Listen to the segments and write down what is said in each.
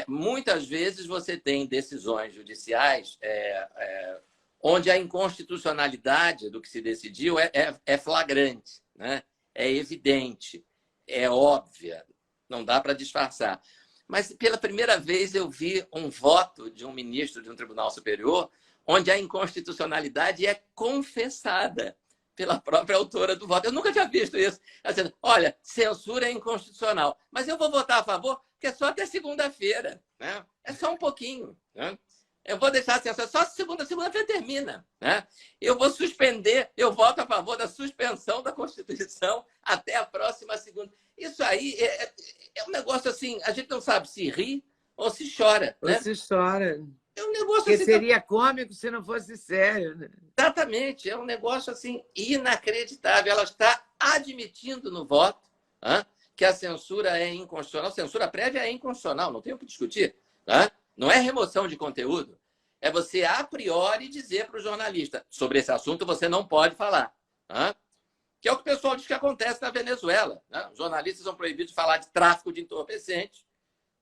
Muitas vezes você tem decisões judiciais onde a inconstitucionalidade do que se decidiu é flagrante, né? É evidente, é óbvia, não dá para disfarçar. Mas, pela primeira vez, eu vi um voto de um ministro de um tribunal superior onde a inconstitucionalidade é confessada pela própria autora do voto. Eu nunca tinha visto isso. Dizendo, olha, censura é inconstitucional, mas eu vou votar a favor porque é só até segunda-feira, né? É só um pouquinho, né? Eu vou deixar a censura só segunda-feira termina, né? Eu vou suspender, eu voto a favor da suspensão da Constituição até a próxima segunda. Isso aí é um negócio assim, a gente não sabe se ri ou se chora, Ou né? se chora. É um negócio Porque assim, seria cômico se não fosse sério, né? exatamente, é um negócio assim inacreditável. Ela está admitindo no voto que a censura é inconstitucional. Censura prévia é inconstitucional, não tem o que discutir. Não é remoção de conteúdo. É você, a priori, dizer para o jornalista sobre esse assunto você não pode falar. Que é o que o pessoal diz que acontece na Venezuela. Os jornalistas são proibidos de falar de tráfico de entorpecentes,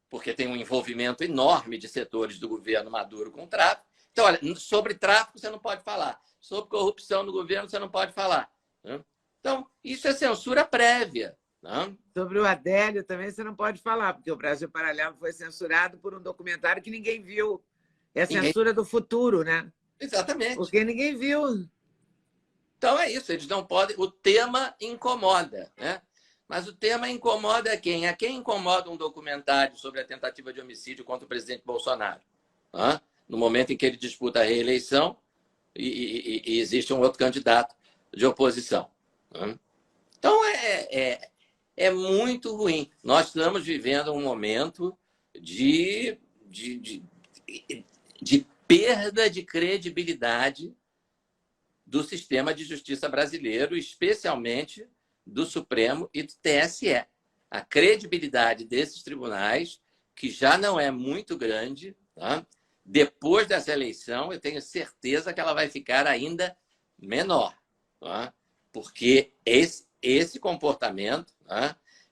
porque tem um envolvimento enorme de setores do governo Maduro com tráfico. Então, olha, sobre tráfico você não pode falar. Sobre corrupção no governo você não pode falar. Então, isso é censura prévia. Sobre o Adélio também você não pode falar, porque o Brasil Paralelo foi censurado por um documentário que ninguém viu. É a censura do futuro, né? Exatamente. Porque ninguém viu. Então é isso, eles não podem. O tema incomoda, né? Mas o tema incomoda quem? A quem incomoda um documentário sobre a tentativa de homicídio contra o presidente Bolsonaro? No momento em que ele disputa a reeleição e existe um outro candidato de oposição. Então é muito ruim. Nós estamos vivendo um momento de perda de credibilidade do sistema de justiça brasileiro, especialmente do Supremo e do TSE. A credibilidade desses tribunais, que já não é muito grande, depois dessa eleição, eu tenho certeza que ela vai ficar ainda menor. Porque esse comportamento,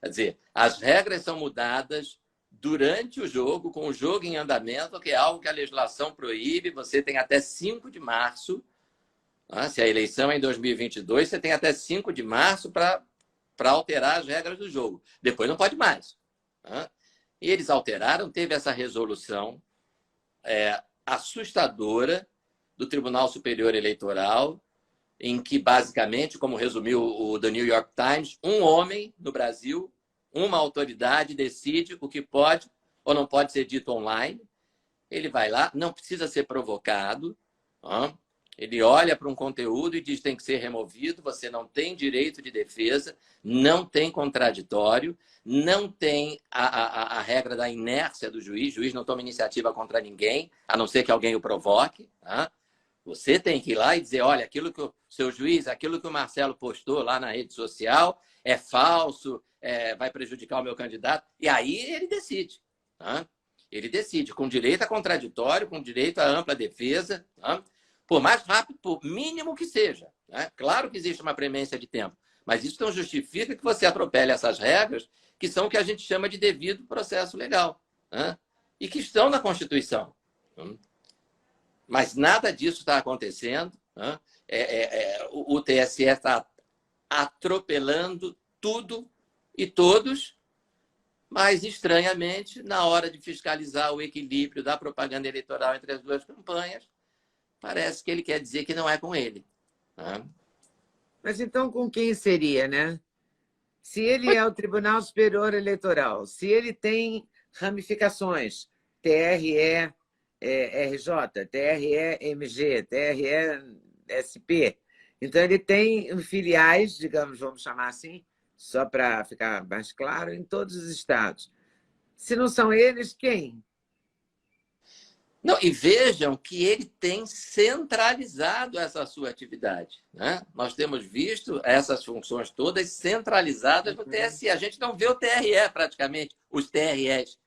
quer dizer, as regras são mudadas durante o jogo, com o jogo em andamento, que é algo que a legislação proíbe. Você tem até 5 de março, se a eleição é em 2022, você tem até 5 de março para alterar as regras do jogo. Depois não pode mais. E eles alteraram, teve essa resolução assustadora do Tribunal Superior Eleitoral, em que, basicamente, como resumiu o The New York Times, um homem no Brasil, uma autoridade decide o que pode ou não pode ser dito online. Ele vai lá, não precisa ser provocado. Ele olha para um conteúdo e diz que tem que ser removido, você não tem direito de defesa, não tem contraditório, não tem a regra da inércia do juiz. O juiz não toma iniciativa contra ninguém, a não ser que alguém o provoque. Você tem que ir lá e dizer, olha, aquilo que o seu juiz, aquilo que o Marcelo postou lá na rede social é falso, vai prejudicar o meu candidato. E aí ele decide. Ele decide, com direito a contraditório, com direito a ampla defesa, por mais rápido, por mínimo que seja. Claro que existe uma premência de tempo, mas isso não justifica que você atropele essas regras, que são o que a gente chama de devido processo legal, e que estão na Constituição. Mas nada disso está acontecendo. O TSE está atropelando tudo e todos, mas, estranhamente, na hora de fiscalizar o equilíbrio da propaganda eleitoral entre as duas campanhas, parece que ele quer dizer que não é com ele. Mas então com quem seria, né? Se ele é o Tribunal Superior Eleitoral, se ele tem ramificações, TRE, RJ, TRE-MG, TRE-SP. Então, ele tem filiais, digamos, vamos chamar assim, só para ficar mais claro, em todos os estados. Se não são eles, quem? Não, e vejam que ele tem centralizado essa sua atividade. Nós temos visto essas funções todas centralizadas no TSE. A gente não vê o TRE, praticamente, os TREs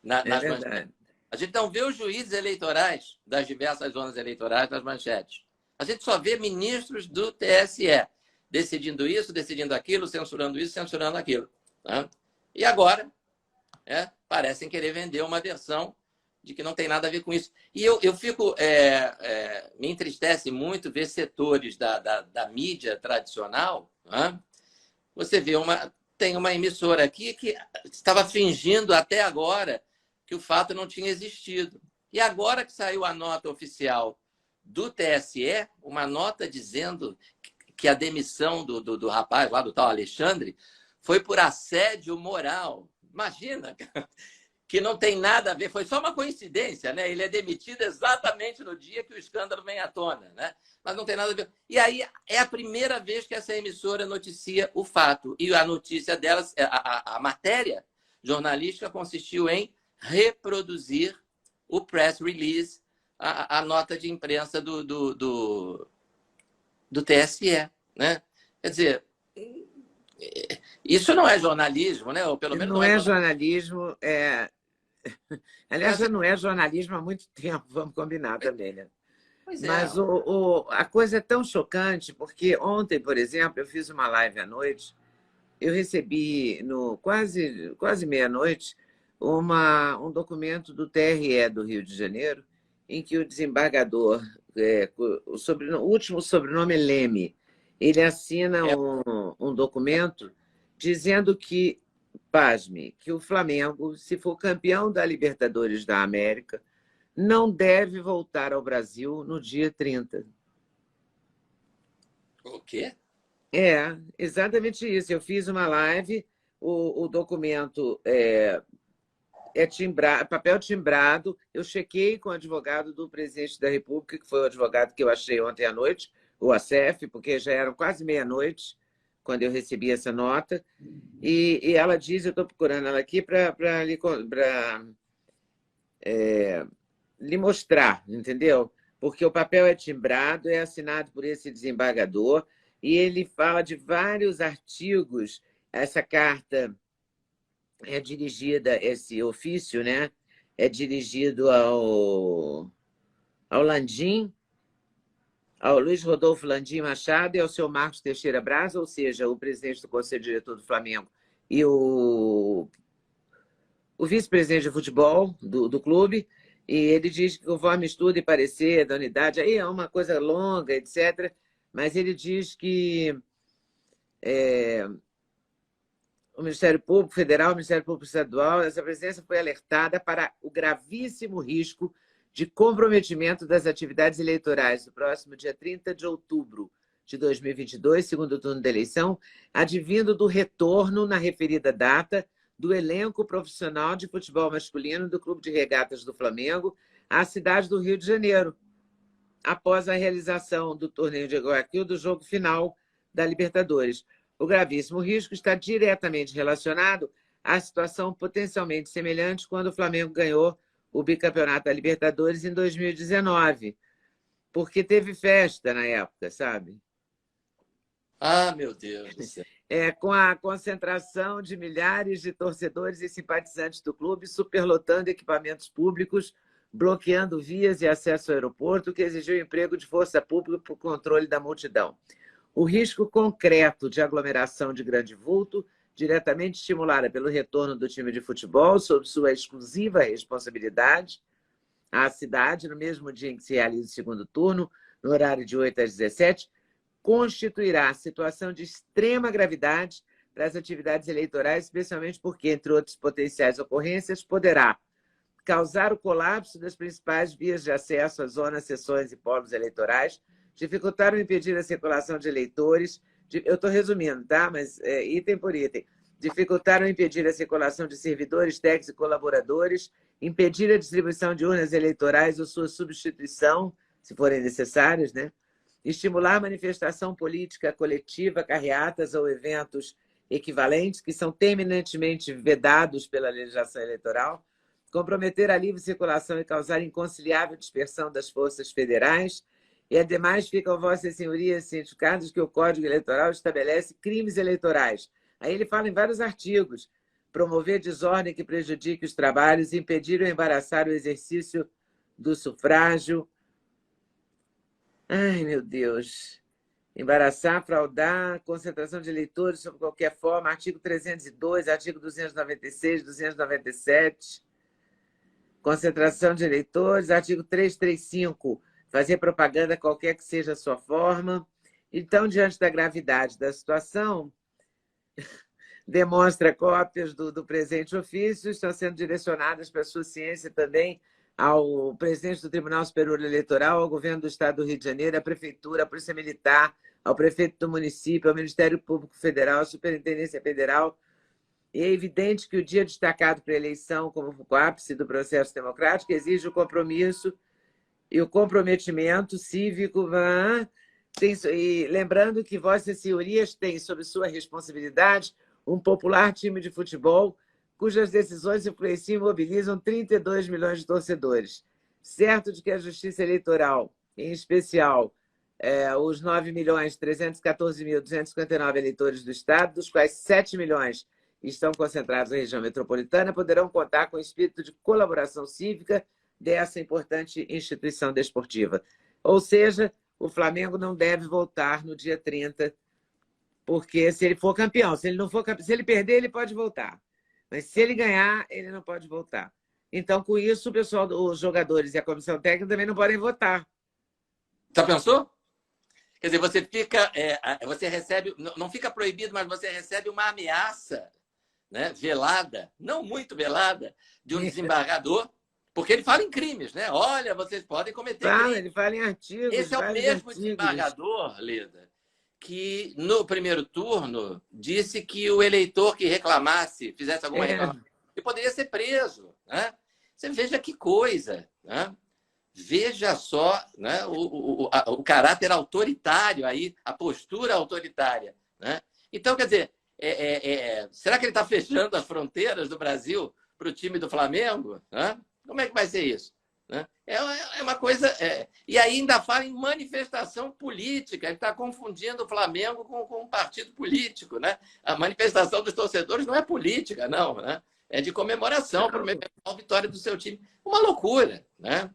nas manchetes. A gente não vê os juízes eleitorais das diversas zonas eleitorais nas manchetes. A gente só vê ministros do TSE decidindo isso, decidindo aquilo, censurando isso, censurando aquilo. E agora, parecem querer vender uma versão de que não tem nada a ver com isso. E eu fico... me entristece muito ver setores da mídia tradicional. Você vê tem uma emissora aqui que estava fingindo até agora que o fato não tinha existido. E agora que saiu a nota oficial do TSE, uma nota dizendo que a demissão do rapaz lá, do tal Alexandre, foi por assédio moral. Imagina, que não tem nada a ver, foi só uma coincidência, né? Ele é demitido exatamente no dia que o escândalo vem à tona, né? Mas não tem nada a ver. E aí é a primeira vez que essa emissora noticia o fato. E a notícia delas, a matéria jornalística consistiu em reproduzir o press release, a nota de imprensa do TSE, né? Quer dizer, isso não é jornalismo, né? Ou pelo menos não é jornalismo. Aliás, já não é jornalismo há muito tempo, vamos combinar também, né? Pois Mas a coisa é tão chocante, porque ontem, por exemplo, eu fiz uma live à noite, eu recebi, quase meia-noite, um documento do TRE do Rio de Janeiro, em que o desembargador, o último sobrenome é Leme, ele assina um documento dizendo que, pasme, que o Flamengo, se for campeão da Libertadores da América, não deve voltar ao Brasil no dia 30. O quê? É, exatamente isso. Eu fiz uma live, o documento papel timbrado. Eu chequei com o advogado do presidente da República, que foi o advogado que eu achei ontem à noite, o ACF, porque já eram quase meia-noite quando eu recebi essa nota. E ela diz, eu estou procurando ela aqui para lhe mostrar, entendeu? Porque o papel é timbrado, é assinado por esse desembargador, e ele fala de vários artigos. Essa carta é dirigida, esse ofício, né? É dirigido ao Landim, ao Luiz Rodolfo Landim Machado e ao seu Marcos Teixeira Braz, ou seja, o presidente do Conselho Diretor do Flamengo e o vice-presidente de futebol do clube. E ele diz que, conforme estudo e parecer da unidade, aí é uma coisa longa, etc., mas ele diz que o Ministério Público Federal, o Ministério Público Estadual, essa presidência foi alertada para o gravíssimo risco de comprometimento das atividades eleitorais no próximo dia 30 de outubro de 2022, segundo turno da eleição, advindo do retorno, na referida data, do elenco profissional de futebol masculino do Clube de Regatas do Flamengo à cidade do Rio de Janeiro, após a realização do torneio de Guayaquil do jogo final da Libertadores. O gravíssimo risco está diretamente relacionado à situação potencialmente semelhante quando o Flamengo ganhou o bicampeonato da Libertadores em 2019, porque teve festa na época, sabe? Ah, meu Deus do céu. Com a concentração de milhares de torcedores e simpatizantes do clube, superlotando equipamentos públicos, bloqueando vias e acesso ao aeroporto, que exigiu o emprego de força pública para o controle da multidão. O risco concreto de aglomeração de grande vulto, diretamente estimulada pelo retorno do time de futebol, sob sua exclusiva responsabilidade, à cidade, no mesmo dia em que se realiza o segundo turno, no horário de 8 às 17, constituirá situação de extrema gravidade para as atividades eleitorais, especialmente porque, entre outras potenciais ocorrências, poderá causar o colapso das principais vias de acesso às zonas, seções e polos eleitorais, dificultar ou impedir a circulação de eleitores, eu estou resumindo, tá? Mas item por item, dificultar ou impedir a circulação de servidores, técnicos e colaboradores, impedir a distribuição de urnas eleitorais ou sua substituição, se forem necessárias, né? Estimular manifestação política coletiva, carreatas ou eventos equivalentes, que são terminantemente vedados pela legislação eleitoral, comprometer a livre circulação e causar inconciliável dispersão das forças federais. E, ademais, ficam vossas senhorias cientificadas que o Código Eleitoral estabelece crimes eleitorais. Aí ele fala em vários artigos: promover desordem que prejudique os trabalhos, impedir ou embaraçar o exercício do sufrágio. Ai, meu Deus. embaraçar, fraudar, concentração de eleitores sob qualquer forma, artigo 302, artigo 296, 297, concentração de eleitores, artigo 335, fazer propaganda qualquer que seja a sua forma. Então, diante da gravidade da situação, demonstra cópias do presente ofício, estão sendo direcionadas para a sua ciência também ao presidente do Tribunal Superior Eleitoral, ao governo do Estado do Rio de Janeiro, à Prefeitura, à Polícia Militar, ao prefeito do município, ao Ministério Público Federal, à Superintendência Federal. E é evidente que o dia destacado para a eleição como o ápice do processo democrático exige o compromisso e o comprometimento cívico. E lembrando que Vossas Senhorias têm sob sua responsabilidade um popular time de futebol cujas decisões influenciam e mobilizam 32 milhões de torcedores. Certo de que a Justiça Eleitoral, em especial os 9.314.259 eleitores do Estado, dos quais 7 milhões estão concentrados na região metropolitana, poderão contar com o espírito de colaboração cívica dessa importante instituição desportiva. Ou seja, o Flamengo não deve voltar no dia 30, porque se ele for campeão, se ele perder, ele pode voltar. Mas se ele ganhar, ele não pode voltar. Então, com isso, o pessoal, os jogadores e a comissão técnica também não podem votar. Já pensou? Quer dizer, você fica, você recebe, não fica proibido, mas você recebe uma ameaça, né, velada, não muito velada, de um desembargador, porque ele fala em crimes, né? Olha, vocês podem cometer crimes. Ele fala em artigos. Esse é o mesmo desembargador, Leda, que no primeiro turno disse que o eleitor que reclamasse, fizesse alguma reclamação, ele poderia ser preso, né? Você veja que coisa, né? Veja só, né, o caráter autoritário aí, a postura autoritária, né? Então, quer dizer, será que ele está fechando as fronteiras do Brasil para o time do Flamengo? Né? Como é que vai ser isso? Né? É uma coisa... E ainda fala em manifestação política. Ele está confundindo o Flamengo com um partido político. Né? A manifestação dos torcedores não é política, não. Né? É de comemoração para a vitória do seu time. Uma loucura. Né?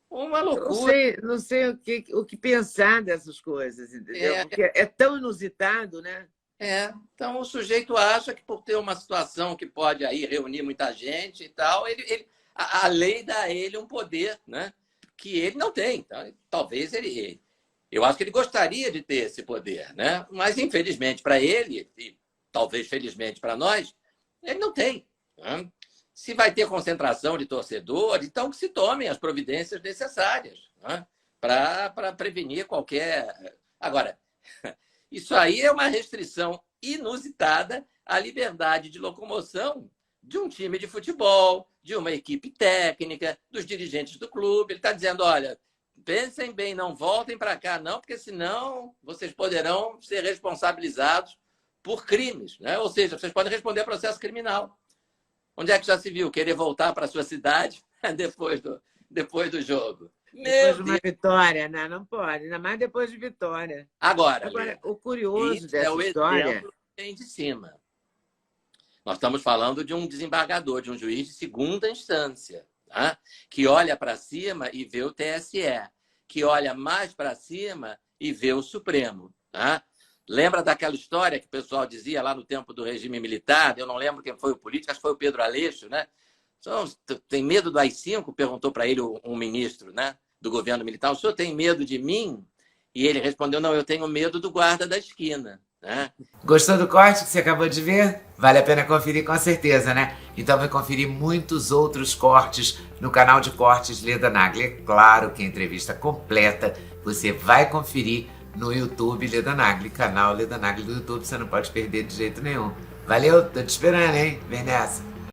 Uma loucura. Não sei o que pensar dessas coisas, entendeu? Porque é tão inusitado, né? Então o sujeito acha que por ter uma situação que pode aí reunir muita gente e tal, a lei dá a ele um poder, né, que ele não tem. Então, talvez eu acho que ele gostaria de ter esse poder, né? Mas infelizmente para ele, e talvez felizmente para nós, ele não tem. Né? Se vai ter concentração de torcedores, então que se tomem as providências necessárias, né, para prevenir qualquer... Agora, isso aí é uma restrição inusitada à liberdade de locomoção de um time de futebol, de uma equipe técnica, dos dirigentes do clube. Ele está dizendo, olha, pensem bem, não voltem para cá, não, porque senão vocês poderão ser responsabilizados por crimes, né? Ou seja, vocês podem responder a processo criminal. Onde é que já se viu querer voltar para a sua cidade depois do jogo? Depois de uma vitória, não pode, ainda mais depois de vitória. Agora o curioso dessa história... Vem de cima. Nós estamos falando de um desembargador, de um juiz de segunda instância, tá? Que olha para cima e vê o TSE, que olha mais para cima e vê o Supremo. Tá? Lembra daquela história que o pessoal dizia lá no tempo do regime militar? Eu não lembro quem foi o político, acho que foi o Pedro Aleixo, né? Tem medo do AI-5? Perguntou para ele um ministro, né, do governo militar. O senhor tem medo de mim? E ele respondeu, não, eu tenho medo do guarda da esquina. Né? Gostou do corte que você acabou de ver? Vale a pena conferir com certeza, né? Então vai conferir muitos outros cortes no canal de cortes Leda Nagli. É claro que a entrevista completa você vai conferir no YouTube Leda Nagli, canal Leda Nagli do YouTube. Você não pode perder de jeito nenhum. Valeu, tô te esperando, hein? Vem nessa!